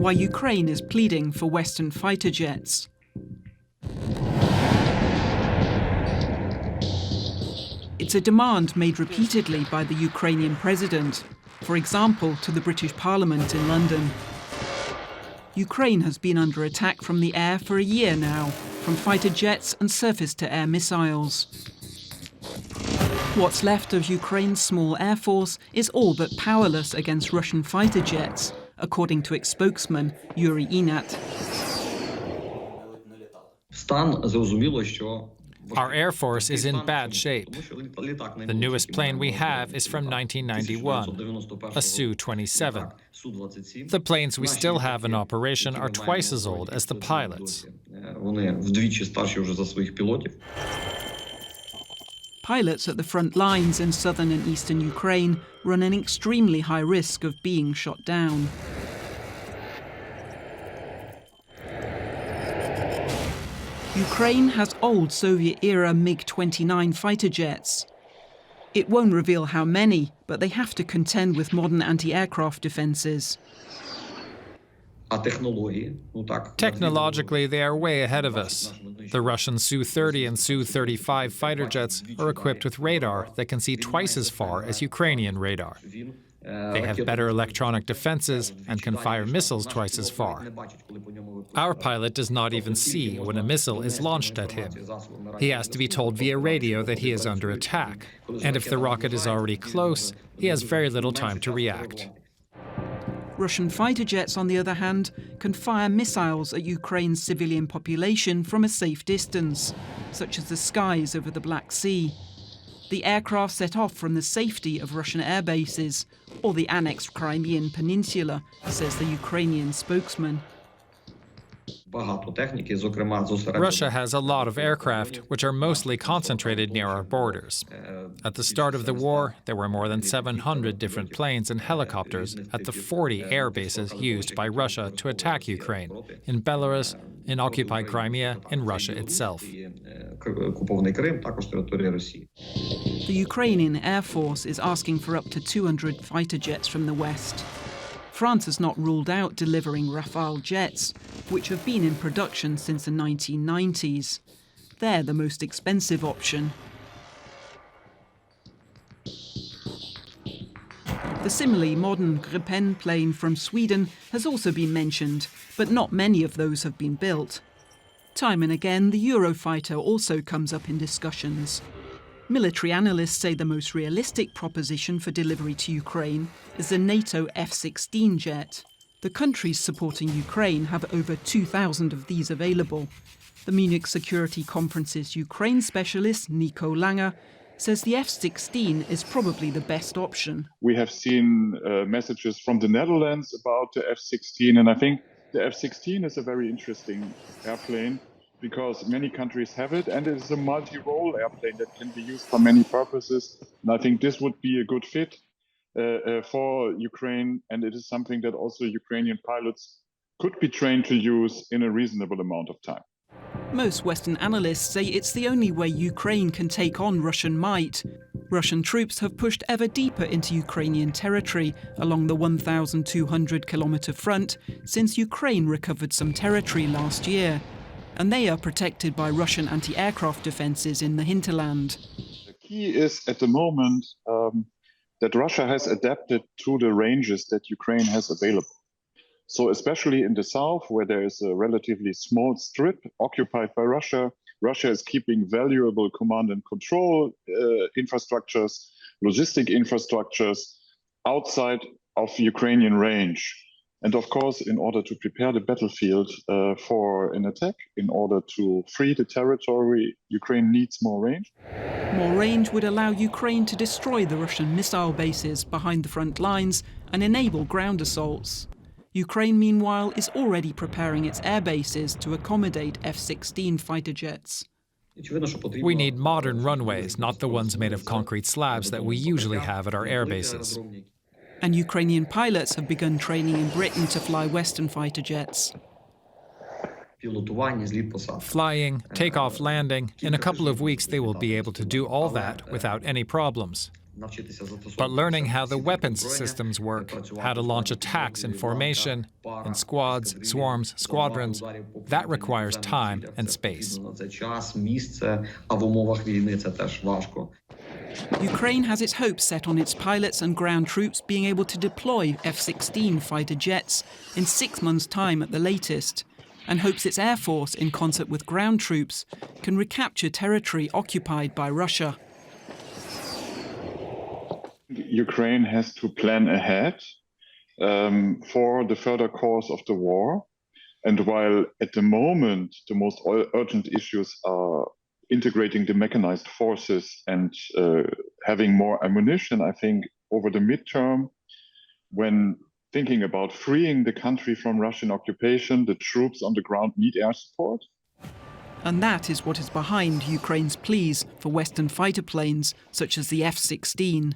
why Ukraine is pleading for Western fighter jets. It's a demand made repeatedly by the Ukrainian president, for example, to the British Parliament in London. Ukraine has been under attack from the air for a year now, from fighter jets and surface-to-air missiles. What's left of Ukraine's small air force is all but powerless against Russian fighter jets, according to its spokesman, Yuri Inat. Our Air Force is in bad shape. The newest plane we have is from 1991, a Su-27. The planes we still have in operation are twice as old as the pilots. Pilots at the front lines in southern and eastern Ukraine run an extremely high risk of being shot down. Ukraine has old Soviet-era MiG-29 fighter jets. It won't reveal how many, but they have to contend with modern anti-aircraft defences. Technologically, they are way ahead of us. The Russian Su-30 and Su-35 fighter jets are equipped with radar that can see twice as far as Ukrainian radar. They have better electronic defenses and can fire missiles twice as far. Our pilot does not even see when a missile is launched at him. He has to be told via radio that he is under attack, and if the rocket is already close, he has very little time to react. Russian fighter jets, on the other hand, can fire missiles at Ukraine's civilian population from a safe distance, such as the skies over the Black Sea. The aircraft set off from the safety of Russian air bases or the annexed Crimean Peninsula, says the Ukrainian spokesman. Russia has a lot of aircraft, which are mostly concentrated near our borders. At the start of the war, there were more than 700 different planes and helicopters at the 40 air bases used by Russia to attack Ukraine, in Belarus, in occupied Crimea, in Russia itself. The Ukrainian Air Force is asking for up to 200 fighter jets from the West. France has not ruled out delivering Rafale jets, which have been in production since the 1990s. They're the most expensive option. The similarly modern Gripen plane from Sweden has also been mentioned, but not many of those have been built. Time and again, the Eurofighter also comes up in discussions. Military analysts say the most realistic proposition for delivery to Ukraine is the NATO F-16 jet. The countries supporting Ukraine have over 2,000 of these available. The Munich Security Conference's Ukraine specialist, Nico Langer, says the F-16 is probably the best option. We have seen messages from the Netherlands about the F-16, and I think the F-16 is a very interesting airplane because many countries have it, and it is a multi-role airplane that can be used for many purposes. And I think this would be a good fit for Ukraine, and it is something that also Ukrainian pilots could be trained to use in a reasonable amount of time. Most Western analysts say it's the only way Ukraine can take on Russian might. Russian troops have pushed ever deeper into Ukrainian territory along the 1,200-kilometre front since Ukraine recovered some territory last year. And they are protected by Russian anti-aircraft defences in the hinterland. The key is, at the moment, that Russia has adapted to the ranges that Ukraine has available. So especially in the south, where there is a relatively small strip occupied by Russia, Russia is keeping valuable command and control infrastructures, logistic infrastructures outside of Ukrainian range. And of course, in order to prepare the battlefield for an attack, in order to free the territory, Ukraine needs more range. More range would allow Ukraine to destroy the Russian missile bases behind the front lines and enable ground assaults. Ukraine, meanwhile, is already preparing its air bases to accommodate F-16 fighter jets. We need modern runways, not the ones made of concrete slabs that we usually have at our air bases. And Ukrainian pilots have begun training in Britain to fly Western fighter jets. Flying, takeoff, landing, in a couple of weeks they will be able to do all that without any problems. But learning how the weapons systems work, how to launch attacks in formation, in squads, swarms, squadrons, that requires time and space. Ukraine has its hopes set on its pilots and ground troops being able to deploy F-16 fighter jets in 6 months' time at the latest, and hopes its air force, in concert with ground troops, can recapture territory occupied by Russia. Ukraine has to plan ahead for the further course of the war. And while at the moment the most urgent issues are integrating the mechanized forces and having more ammunition, I think over the midterm, when thinking about freeing the country from Russian occupation, the troops on the ground need air support. And that is what is behind Ukraine's pleas for Western fighter planes, such as the F-16.